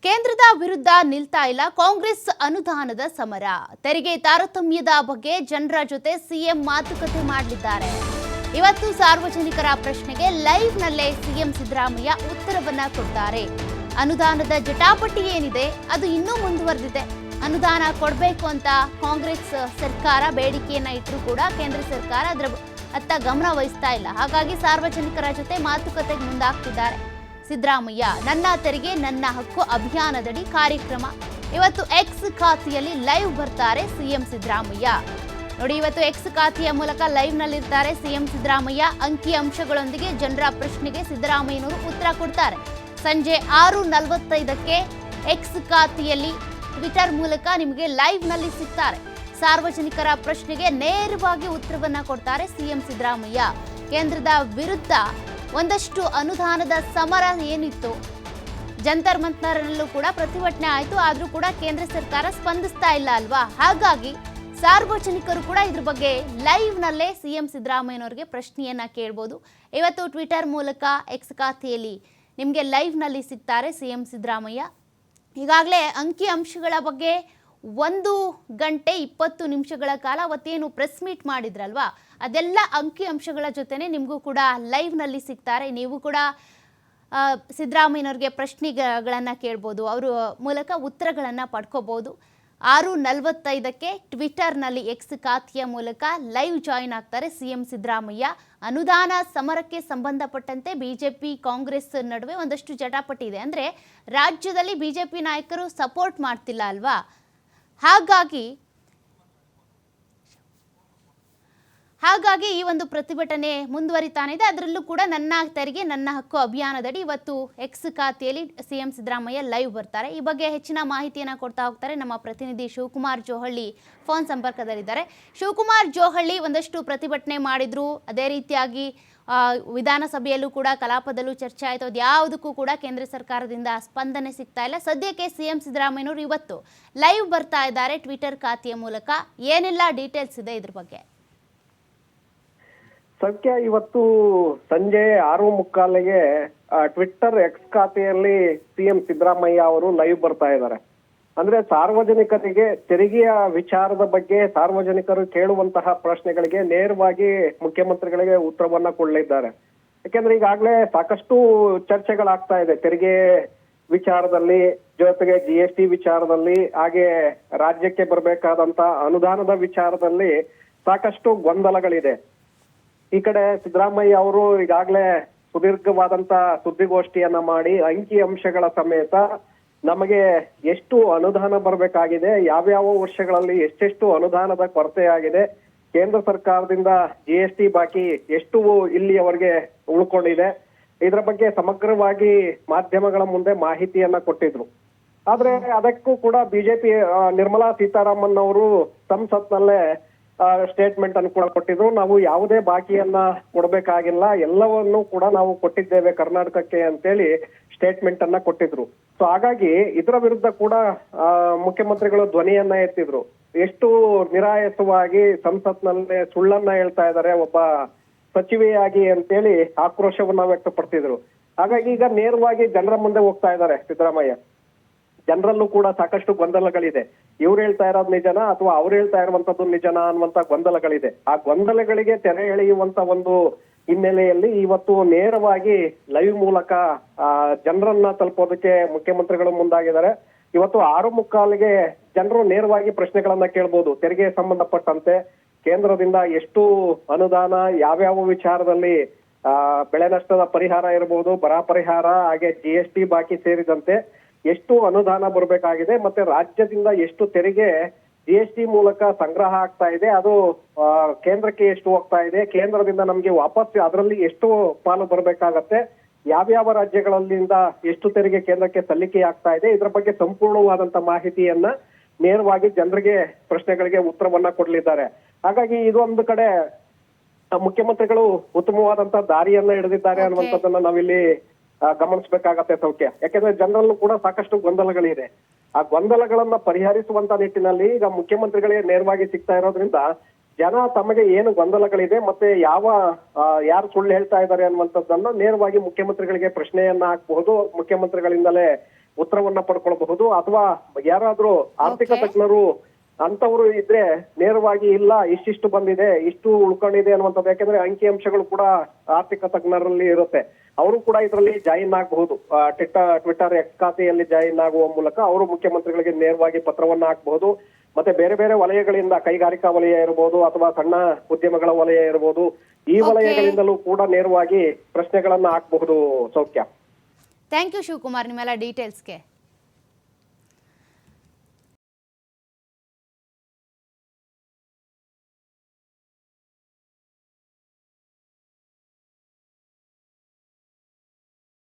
ಕೇಂದ್ರದ ವಿರುದ್ಧ ನಿಲ್ತಾ ಇಲ್ಲ ಕಾಂಗ್ರೆಸ್ ಅನುದಾನದ ಸಮರ. ತೆರಿಗೆ ತಾರತಮ್ಯದ ಬಗ್ಗೆ ಜನರ ಜೊತೆ ಸಿಎಂ ಮಾತುಕತೆ ಮಾಡಲಿದ್ದಾರೆ. ಇವತ್ತು ಸಾರ್ವಜನಿಕರ ಪ್ರಶ್ನೆಗೆ ಲೈವ್ ನಲ್ಲೇ ಸಿಎಂ ಸಿದ್ದರಾಮಯ್ಯ ಉತ್ತರವನ್ನ ಕೊಡ್ತಾರೆ. ಅನುದಾನದ ಜಟಾಪಟಿ ಏನಿದೆ ಅದು ಇನ್ನೂ ಮುಂದುವರೆದಿದೆ. ಅನುದಾನ ಕೊಡಬೇಕು ಅಂತ ಕಾಂಗ್ರೆಸ್ ಸರ್ಕಾರ ಬೇಡಿಕೆಯನ್ನ ಇಟ್ಟರೂ ಕೂಡ ಕೇಂದ್ರ ಸರ್ಕಾರ ಅತ್ತ ಗಮನ ವಹಿಸ್ತಾ ಇಲ್ಲ. ಹಾಗಾಗಿ ಸಾರ್ವಜನಿಕರ ಜೊತೆ ಮಾತುಕತೆಗೆ ಮುಂದಾಗ್ತಿದ್ದಾರೆ ಸಿದ್ದರಾಮಯ್ಯ. ನನ್ನ ತೆರಿಗೆ ನನ್ನ ಹಕ್ಕು ಅಭಿಯಾನದಡಿ ಕಾರ್ಯಕ್ರಮ. ಇವತ್ತು ಎಕ್ಸ್ ಖಾತೆಯಲ್ಲಿ ಲೈವ್ ಬರ್ತಾರೆ ಸಿಎಂ ಸಿದ್ದರಾಮಯ್ಯ. ನೋಡಿ, ಇವತ್ತು ಎಕ್ಸ್ ಖಾತೆಯ ಮೂಲಕ ಲೈವ್ ನಲ್ಲಿರ್ತಾರೆ ಸಿಎಂ ಸಿದ್ದರಾಮಯ್ಯ. ಅಂಕಿ ಅಂಶಗಳೊಂದಿಗೆ ಜನರ ಪ್ರಶ್ನೆಗೆ ಸಿದ್ದರಾಮಯ್ಯನವರು ಉತ್ತರ ಕೊಡ್ತಾರೆ. ಸಂಜೆ 6:45ಕ್ಕೆ ಎಕ್ಸ್ ಖಾತೆಯಲ್ಲಿ ಟ್ವಿಟರ್ ಮೂಲಕ ನಿಮಗೆ ಲೈವ್ ನಲ್ಲಿ ಸಿಗ್ತಾರೆ. ಸಾರ್ವಜನಿಕರ ಪ್ರಶ್ನೆಗೆ ನೇರವಾಗಿ ಉತ್ತರವನ್ನ ಕೊಡ್ತಾರೆ ಸಿಎಂ ಸಿದ್ದರಾಮಯ್ಯ. ಕೇಂದ್ರದ ವಿರುದ್ಧ ಒಂದಷ್ಟು ಅನುದಾನದ ಸಮರ ಏನಿತ್ತು, ಜಂತರ್ ಮಂತರ್ನಲ್ಲೂ ಕೂಡ ಪ್ರತಿಭಟನೆ ಆಯಿತು. ಆದರೂ ಕೂಡ ಕೇಂದ್ರ ಸರ್ಕಾರ ಸ್ಪಂದಿಸ್ತಾ ಇಲ್ಲ ಅಲ್ವಾ? ಹಾಗಾಗಿ ಸಾರ್ವಜನಿಕರು ಕೂಡ ಇದ್ರ ಬಗ್ಗೆ ಲೈವ್ ನಲ್ಲೇ ಸಿಎಂ ಸಿದ್ದರಾಮಯ್ಯನವರಿಗೆ ಪ್ರಶ್ನೆಯನ್ನ ಕೇಳಬಹುದು. ಇವತ್ತು ಟ್ವಿಟರ್ ಮೂಲಕ ಎಕ್ಸ್ ಖಾತೆಯಲ್ಲಿ ನಿಮಗೆ ಲೈವ್ ನಲ್ಲಿ ಸಿಗ್ತಾರೆ ಸಿಎಂ ಸಿದ್ದರಾಮಯ್ಯ. ಈಗಾಗಲೇ ಅಂಕಿ ಅಂಶಗಳ ಬಗ್ಗೆ 1 ಗಂಟೆ 20 ನಿಮಿಷಗಳ ಕಾಲ ಅವತ್ತೇನು ಪ್ರೆಸ್ ಮೀಟ್ ಮಾಡಿದ್ರಲ್ವಾ, ಅದೆಲ್ಲ ಅಂಕಿ ಅಂಶಗಳ ಜೊತೆನೆ ನಿಮಗೂ ಕೂಡ ಲೈವ್ ನಲ್ಲಿ ಸಿಗ್ತಾರೆ. ನೀವು ಕೂಡ ಸಿದ್ದರಾಮಯ್ಯನವ್ರಿಗೆ ಪ್ರಶ್ನೆಗಳನ್ನು ಕೇಳ್ಬೋದು, ಅವರ ಮೂಲಕ ಉತ್ತರಗಳನ್ನು ಪಡ್ಕೋಬಹುದು. 6:45ಕ್ಕೆ ಟ್ವಿಟರ್ನಲ್ಲಿ ಎಕ್ಸ್ ಖಾತೆಯ ಮೂಲಕ ಲೈವ್ ಜಾಯಿನ್ ಆಗ್ತಾರೆ ಸಿಎಂ ಸಿದ್ದರಾಮಯ್ಯ. ಅನುದಾನ ಸಮರಕ್ಕೆ ಸಂಬಂಧಪಟ್ಟಂತೆ ಬಿಜೆಪಿ ಕಾಂಗ್ರೆಸ್ ನಡುವೆ ಒಂದಷ್ಟು ಜಟಾಪಟಿ ಇದೆ. ಅಂದರೆ ರಾಜ್ಯದಲ್ಲಿ ಬಿಜೆಪಿ ನಾಯಕರು ಸಪೋರ್ಟ್ ಮಾಡ್ತಿಲ್ಲ ಅಲ್ವಾ? ಹಾಗಾಗಿ ಈ ಒಂದು ಪ್ರತಿಭಟನೆ ಮುಂದುವರಿತಾನೆ ಇದೆ. ಅದರಲ್ಲೂ ಕೂಡ ನನ್ನ ತೆರಿಗೆ ನನ್ನ ಹಕ್ಕು ಅಭಿಯಾನದಡಿ ಇವತ್ತು ಎಕ್ಸ್ ಖಾತೆಯಲ್ಲಿ ಸಿಎಂ ಸಿದ್ದರಾಮಯ್ಯ ಲೈವ್ ಬರ್ತಾರೆ. ಈ ಬಗ್ಗೆ ಹೆಚ್ಚಿನ ಮಾಹಿತಿಯನ್ನು ಕೊಡ್ತಾ ಹೋಗ್ತಾರೆ ನಮ್ಮ ಪ್ರತಿನಿಧಿ ಶಿವಕುಮಾರ್ ಜೋಹಳ್ಳಿ ಫೋನ್ ಸಂಪರ್ಕದಲ್ಲಿದ್ದಾರೆ. ಶಿವಕುಮಾರ್ ಜೋಹಳ್ಳಿ, ಒಂದಷ್ಟು ಪ್ರತಿಭಟನೆ ಮಾಡಿದ್ರು, ಅದೇ ರೀತಿಯಾಗಿ ವಿಧಾನಸಭೆಯಲ್ಲೂ ಕೂಡ ಕಲಾಪದಲ್ಲೂ ಚರ್ಚೆ ಆಯಿತು. ಅದು ಯಾವುದಕ್ಕೂ ಕೂಡ ಕೇಂದ್ರ ಸರ್ಕಾರದಿಂದ ಸ್ಪಂದನೆ ಸಿಗ್ತಾ ಇಲ್ಲ. ಸದ್ಯಕ್ಕೆ ಸಿಎಂ ಸಿದ್ದರಾಮಯ್ಯನವರು ಇವತ್ತು ಲೈವ್ ಬರ್ತಾ ಇದ್ದಾರೆ ಟ್ವಿಟರ್ ಖಾತೆಯ ಮೂಲಕ. ಏನೆಲ್ಲ ಡೀಟೇಲ್ಸ್ ಇದೆ ಇದ್ರ ಬಗ್ಗೆ? ಸದ್ಯ ಇವತ್ತು ಸಂಜೆ 6:45ಗೆ ಟ್ವಿಟ್ಟರ್ ಎಕ್ಸ್ ಖಾತೆಯಲ್ಲಿ ಸಿಎಂ ಸಿದ್ದರಾಮಯ್ಯ ಅವರು ಲೈವ್ ಬರ್ತಾ ಇದ್ದಾರೆ. ಅಂದ್ರೆ ಸಾರ್ವಜನಿಕರಿಗೆ ತೆರಿಗೆಯ ವಿಚಾರದ ಬಗ್ಗೆ ಸಾರ್ವಜನಿಕರು ಕೇಳುವಂತಹ ಪ್ರಶ್ನೆಗಳಿಗೆ ನೇರವಾಗಿ ಮುಖ್ಯಮಂತ್ರಿಗಳಿಗೆ ಉತ್ತರವನ್ನ ಕೊಡಲಿದ್ದಾರೆ. ಯಾಕೆಂದ್ರೆ ಈಗಾಗಲೇ ಸಾಕಷ್ಟು ಚರ್ಚೆಗಳಾಗ್ತಾ ಇದೆ ತೆರಿಗೆ ವಿಚಾರದಲ್ಲಿ, ಜೊತೆಗೆ GST ವಿಚಾರದಲ್ಲಿ, ಹಾಗೆ ರಾಜ್ಯಕ್ಕೆ ಬರಬೇಕಾದಂತ ಅನುದಾನದ ವಿಚಾರದಲ್ಲಿ ಸಾಕಷ್ಟು ಗೊಂದಲಗಳಿದೆ. ಈ ಕಡೆ ಸಿದ್ದರಾಮಯ್ಯ ಅವರು ಈಗಾಗಲೇ ಸುದೀರ್ಘವಾದಂತ ಸುದ್ದಿಗೋಷ್ಠಿಯನ್ನ ಮಾಡಿ ಅಂಕಿ ಅಂಶಗಳ ಸಮೇತ ನಮಗೆ ಎಷ್ಟು ಅನುದಾನ ಬರಬೇಕಾಗಿದೆ, ಯಾವ್ಯಾವ ವರ್ಷಗಳಲ್ಲಿ ಎಷ್ಟೆಷ್ಟು ಅನುದಾನದ ಕೊರತೆ ಆಗಿದೆ, ಕೇಂದ್ರ ಸರ್ಕಾರದಿಂದ GST ಬಾಕಿ ಎಷ್ಟು ಇಲ್ಲಿಯವರೆಗೆ ಉಳ್ಕೊಂಡಿದೆ, ಇದರ ಬಗ್ಗೆ ಸಮಗ್ರವಾಗಿ ಮಾಧ್ಯಮಗಳ ಮುಂದೆ ಮಾಹಿತಿಯನ್ನ ಕೊಟ್ಟಿದ್ರು. ಆದ್ರೆ ಅದಕ್ಕೂ ಕೂಡ ಬಿಜೆಪಿ ನಿರ್ಮಲಾ ಸೀತಾರಾಮನ್ ಅವರು ಸಂಸತ್ನಲ್ಲೇ ಸ್ಟೇಟ್ಮೆಂಟ್ ಅನ್ನು ಕೂಡ ಕೊಟ್ಟಿದ್ರು. ನಾವು ಯಾವುದೇ ಬಾಕಿಯನ್ನ ಕೊಡ್ಬೇಕಾಗಿಲ್ಲ, ಎಲ್ಲವನ್ನೂ ಕೂಡ ನಾವು ಕೊಟ್ಟಿದ್ದೇವೆ ಕರ್ನಾಟಕಕ್ಕೆ ಅಂತೇಳಿ ಸ್ಟೇಟ್ಮೆಂಟ್ ಅನ್ನ ಕೊಟ್ಟಿದ್ರು. ಸೊ ಹಾಗಾಗಿ ಇದರ ವಿರುದ್ಧ ಕೂಡ ಮುಖ್ಯಮಂತ್ರಿಗಳು ಧ್ವನಿಯನ್ನ ಎತ್ತಿದ್ರು. ಎಷ್ಟು ನಿರಾಯಸವಾಗಿ ಸಂಸತ್ನಲ್ಲೇ ಸುಳ್ಳನ್ನ ಹೇಳ್ತಾ ಇದ್ದಾರೆ ಒಬ್ಬ ಸಚಿವೆಯಾಗಿ ಅಂತೇಳಿ ಆಕ್ರೋಶವನ್ನ ವ್ಯಕ್ತಪಡಿಸಿದ್ರು. ಹಾಗಾಗಿ ಈಗ ನೇರವಾಗಿ ಜನರ ಮುಂದೆ ಹೋಗ್ತಾ ಇದ್ದಾರೆ ಸಿದ್ದರಾಮಯ್ಯ. ಜನರಲ್ಲೂ ಕೂಡ ಸಾಕಷ್ಟು ಗೊಂದಲಗಳಿದೆ. ಇವ್ರು ಹೇಳ್ತಾ ಇರೋದು ನಿಜನಾ ಅಥವಾ ಅವ್ರು ಹೇಳ್ತಾ ಇರುವಂತದ್ದು ನಿಜನಾ ಅನ್ನುವಂತ ಗೊಂದಲಗಳಿದೆ. ಆ ಗೊಂದಲಗಳಿಗೆ ತೆರೆ ಎಳೆಯುವಂತ ಒಂದು ಹಿನ್ನೆಲೆಯಲ್ಲಿ ಇವತ್ತು ನೇರವಾಗಿ ಲೈವ್ ಮೂಲಕ ಜನರನ್ನ ತಲುಪೋದಕ್ಕೆ ಮುಖ್ಯಮಂತ್ರಿಗಳು ಮುಂದಾಗಿದ್ದಾರೆ. ಇವತ್ತು 6:45ಗೆ ಜನರು ನೇರವಾಗಿ ಪ್ರಶ್ನೆಗಳನ್ನ ಕೇಳ್ಬೋದು. ತೆರಿಗೆ ಸಂಬಂಧಪಟ್ಟಂತೆ ಕೇಂದ್ರದಿಂದ ಎಷ್ಟು ಅನುದಾನ, ಯಾವ್ಯಾವ ವಿಚಾರದಲ್ಲಿ ಬೆಳೆ ನಷ್ಟದ ಪರಿಹಾರ ಇರಬಹುದು, ಬರ ಪರಿಹಾರ, ಹಾಗೆ GST ಬಾಕಿ ಸೇರಿದಂತೆ ಎಷ್ಟು ಅನುದಾನ ಬರಬೇಕಾಗಿದೆ, ಮತ್ತೆ ರಾಜ್ಯದಿಂದ ಎಷ್ಟು ತೆರಿಗೆ GST ಮೂಲಕ ಸಂಗ್ರಹ ಆಗ್ತಾ ಇದೆ, ಅದು ಕೇಂದ್ರಕ್ಕೆ ಎಷ್ಟು ಹೋಗ್ತಾ ಇದೆ, ಕೇಂದ್ರದಿಂದ ನಮ್ಗೆ ವಾಪಸ್ ಅದರಲ್ಲಿ ಎಷ್ಟು ಪಾಲು ಬರಬೇಕಾಗತ್ತೆ, ಯಾವ್ಯಾವ ರಾಜ್ಯಗಳಿಂದ ಎಷ್ಟು ತೆರಿಗೆ ಕೇಂದ್ರಕ್ಕೆ ಸಲ್ಲಿಕೆ ಆಗ್ತಾ ಇದೆ, ಇದರ ಬಗ್ಗೆ ಸಂಪೂರ್ಣವಾದಂತ ಮಾಹಿತಿಯನ್ನ ನೇರವಾಗಿ ಜನರಿಗೆ ಪ್ರಶ್ನೆಗಳಿಗೆ ಉತ್ತರವನ್ನ ಕೊಡಲಿದ್ದಾರೆ. ಹಾಗಾಗಿ ಇದೊಂದು ಕಡೆ ಮುಖ್ಯಮಂತ್ರಿಗಳು ಉತ್ತಮವಾದಂತ ದಾರಿಯನ್ನ ಹಿಡಿದಿದ್ದಾರೆ ಅನ್ನುವಂಥದ್ದನ್ನ ನಾವಿಲ್ಲಿ ಗಮನಿಸಬೇಕಾಗತ್ತೆ ಸೌಖ್ಯ. ಯಾಕೆಂದ್ರೆ ಜನರಲ್ಲೂ ಕೂಡ ಸಾಕಷ್ಟು ಗೊಂದಲಗಳಿದೆ. ಆ ಗೊಂದಲಗಳನ್ನ ಪರಿಹರಿಸುವಂತ ನಿಟ್ಟಿನಲ್ಲಿ ಈಗ ಮುಖ್ಯಮಂತ್ರಿಗಳೇ ನೇರವಾಗಿ ಸಿಗ್ತಾ ಇರೋದ್ರಿಂದ ಜನ ತಮಗೆ ಏನು ಗೊಂದಲಗಳಿದೆ ಮತ್ತೆ ಯಾರು ಸುಳ್ಳು ಹೇಳ್ತಾ ಇದ್ದಾರೆ ಅನ್ನುವಂಥದ್ದನ್ನ ನೇರವಾಗಿ ಮುಖ್ಯಮಂತ್ರಿಗಳಿಗೆ ಪ್ರಶ್ನೆಯನ್ನ ಹಾಕಬಹುದು. ಮುಖ್ಯಮಂತ್ರಿಗಳಿಂದಲೇ ಉತ್ತರವನ್ನ ಪಡ್ಕೊಳ್ಬಹುದು. ಅಥವಾ ಯಾರಾದ್ರೂ ಆರ್ಥಿಕ Okay. ತಜ್ಞರು ಅಂತವರು ಇದ್ರೆ ನೇರವಾಗಿ ಇಲ್ಲ ಇಷ್ಟಿಷ್ಟು ಬಂದಿದೆ ಇಷ್ಟು ಉಳ್ಕೊಂಡಿದೆ ಅನ್ನುವಂಥದ್ದು. ಯಾಕಂದ್ರೆ ಅಂಕಿಅಂಶಗಳು ಕೂಡ ಆರ್ಥಿಕ ತಜ್ಞರಲ್ಲಿ ಇರುತ್ತೆ. ಅವರು ಕೂಡ ಇದರಲ್ಲಿ ಜಾಯಿನ್ ಆಗಬಹುದು. ಟ್ವಿಟರ್ ಎಕ್ಸ್ ಖಾತೆಯಲ್ಲಿ ಜಾಯಿನ್ ಆಗುವ ಮೂಲಕ ಅವರು ಮುಖ್ಯಮಂತ್ರಿಗಳಿಗೆ ನೇರವಾಗಿ ಪತ್ರವನ್ನ ಹಾಕಬಹುದು. ಮತ್ತೆ ಬೇರೆ ಬೇರೆ ವಲಯಗಳಿಂದ ಕೈಗಾರಿಕಾ ವಲಯ ಇರಬಹುದು ಅಥವಾ ಸಣ್ಣ ಉದ್ಯಮಗಳ ವಲಯ ಇರಬಹುದು, ಈ Okay. ವಲಯಗಳಿಂದಲೂ ಕೂಡ ನೇರವಾಗಿ ಪ್ರಶ್ನೆಗಳನ್ನ ಹಾಕಬಹುದು. ಸೌಖ್ಯ. ಥ್ಯಾಂಕ್ ಯು ಶಿವಕುಮಾರ್ ನಿಮ್ಮೆಲ್ಲ ಡೀಟೇಲ್ಸ್ಗೆ.